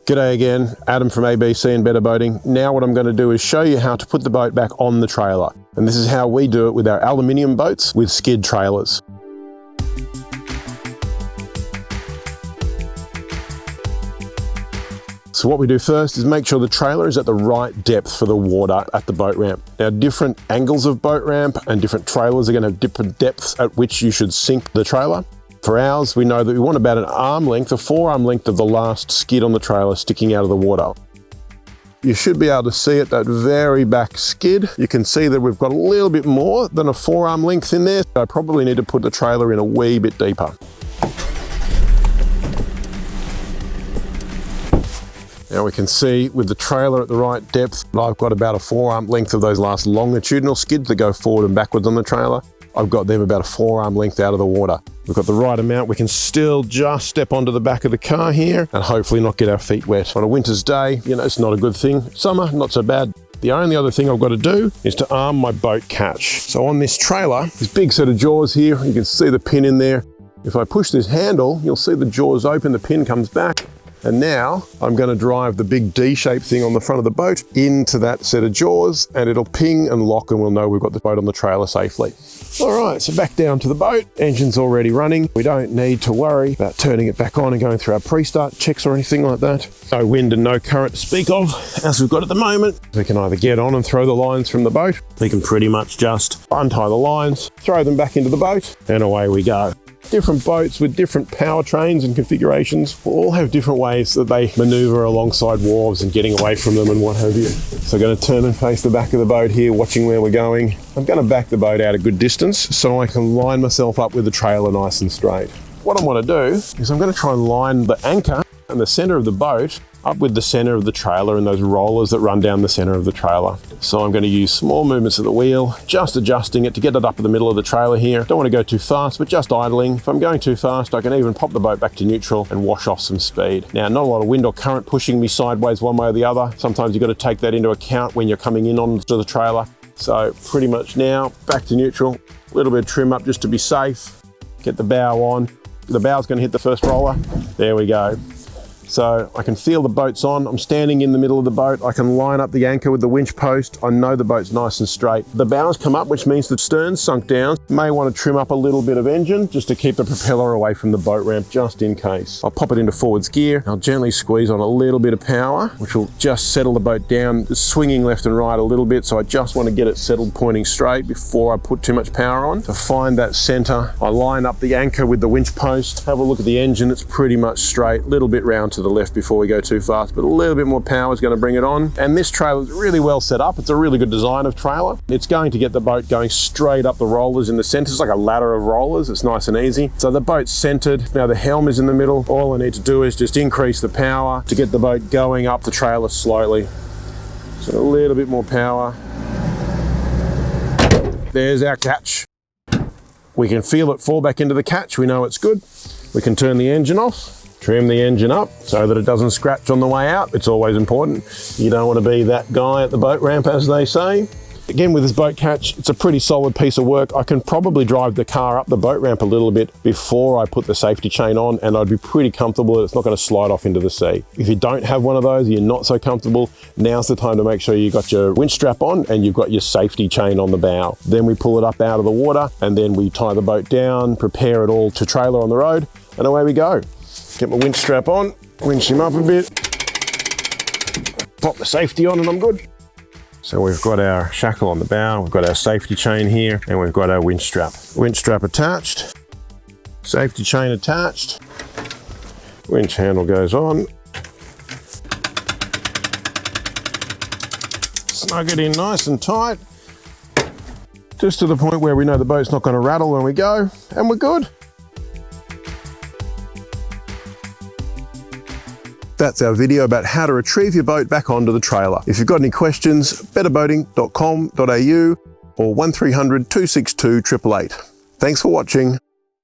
G'day again, Adam from ABC and Better Boating. Now what I'm going to do is show you how to put the boat back on the trailer. And this is how we do it with our aluminium boats with skid trailers. So what we do first is make sure the trailer is at the right depth for the water at the boat ramp. Now different angles of boat ramp and different trailers are going to have different depths at which you should sink the trailer. For ours, we know that we want about an arm length, a forearm length of the last skid on the trailer sticking out of the water. You should be able to see at that very back skid. You can see that we've got a little bit more than a forearm length in there. I probably need to put the trailer in a wee bit deeper. Now we can see with the trailer at the right depth, I've got about a forearm length of those last longitudinal skids that go forward and backwards on the trailer. I've got them about a forearm length out of the water. We've got the right amount. We can still just step onto the back of the car here and hopefully not get our feet wet. On a winter's day, you know, it's not a good thing. Summer, not so bad. The only other thing I've got to do is to arm my boat catch. So on this trailer, this big set of jaws here, you can see the pin in there. If I push this handle, you'll see the jaws open, the pin comes back. And now I'm going to drive the big D-shaped thing on the front of the boat into that set of jaws and it'll ping and lock and we'll know we've got the boat on the trailer safely. All right, so back down to the boat. Engine's already running. We don't need to worry about turning it back on and going through our pre-start checks or anything like that. No wind and no current to speak of, as we've got at the moment. We can either get on and throw the lines from the boat. We can pretty much just untie the lines, throw them back into the boat, and away we go. Different boats with different powertrains and configurations will all have different ways that they maneuver alongside wharves and getting away from them and what have you. So I'm going to turn and face the back of the boat here, watching where we're going. I'm going to back the boat out a good distance so I can line myself up with the trailer nice and straight. What I want to do is I'm going to try and line the anchor and the center of the boat up with the center of the trailer and those rollers that run down the center of the trailer. So I'm going to use small movements of the wheel, just adjusting it to get it up in the middle of the trailer here. Don't want to go too fast, but just idling. If I'm going too fast, I can even pop the boat back to neutral and wash off some speed. Now, not a lot of wind or current pushing me sideways one way or the other. Sometimes you've got to take that into account when you're coming in onto the trailer. So pretty much now, back to neutral. A little bit of trim up just to be safe. Get the bow on. The bow's going to hit the first roller. There we go. So I can feel the boat's on. I'm standing in the middle of the boat. I can line up the anchor with the winch post. I know the boat's nice and straight. The bow's come up, which means the stern's sunk down. May want to trim up a little bit of engine just to keep the propeller away from the boat ramp, just in case. I'll pop it into forwards gear. I'll gently squeeze on a little bit of power, which will just settle the boat down. It's swinging left and right a little bit, so I just want to get it settled pointing straight before I put too much power on. To find that center, I line up the anchor with the winch post. Have a look at the engine. It's pretty much straight, a little bit round to the left before we go too fast, but a little bit more power is going to bring it on. And this trailer is really well set up. It's a really good design of trailer. It's going to get the boat going straight up the rollers in the center. It's like a ladder of rollers. It's nice and easy. So the boat's centered. Now the helm is in the middle. All I need to do is just increase the power to get the boat going up the trailer slowly. So a little bit more power. There's our catch. We can feel it fall back into the catch. We know it's good. We can turn the engine off. Trim the engine up so that it doesn't scratch on the way out. It's always important. You don't want to be that guy at the boat ramp, as they say. Again, with this boat catch, it's a pretty solid piece of work. I can probably drive the car up the boat ramp a little bit before I put the safety chain on, and I'd be pretty comfortable that it's not going to slide off into the sea. If you don't have one of those, you're not so comfortable, now's the time to make sure you've got your winch strap on and you've got your safety chain on the bow. Then we pull it up out of the water and then we tie the boat down, prepare it all to trailer on the road, and away we go. Get my winch strap on, winch him up a bit, pop the safety on and I'm good. So we've got our shackle on the bow, we've got our safety chain here, and we've got our winch strap. Winch strap attached, safety chain attached, winch handle goes on. Snug it in nice and tight, just to the point where we know the boat's not going to rattle when we go, and we're good. That's our video about how to retrieve your boat back onto the trailer. If you've got any questions, betterboating.com.au or 1300 262 888. Thanks for watching.